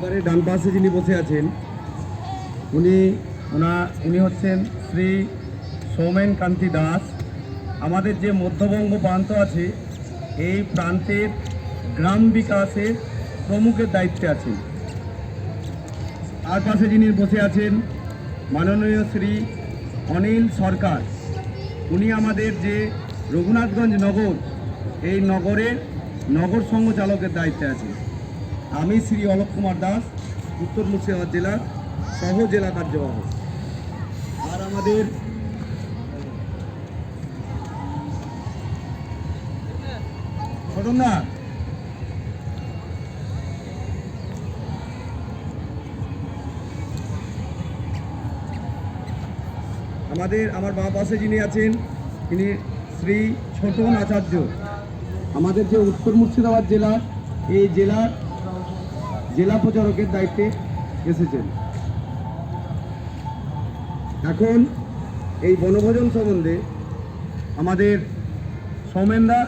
এবারে ডান পাশে যিনি বসে আছেন উনি হচ্ছেন শ্রী সৌমেন কান্তি দাস। আমাদের যে মধ্যবঙ্গ প্রান্ত আছে এই প্রান্তের গ্রাম বিকাশের প্রমুখের দায়িত্বে আছেন। তার পাশে যিনি বসে আছেন মাননীয় শ্রী অনিল সরকার। উনি আমাদের যে রঘুনাথগঞ্জ নগর এই নগরের নগর সংঘ চালকের দায়িত্বে আছেন। আমি শ্রী অলোক কুমার দাস, উত্তর মুর্শিদাবাদ জেলার সহ জেলা কার্যবাহক। আর আমাদের ঘটনা আমার বাঁ পাশে যিনি আছেন তিনি শ্রী ছোটন আচার্য। আমাদের যে উত্তর মুর্শিদাবাদ জেলার এই জেলা প্রচারকের দায়িত্বে এসেছেন। এখন এই বনভোজন সম্বন্ধে আমাদের সৌমেনদা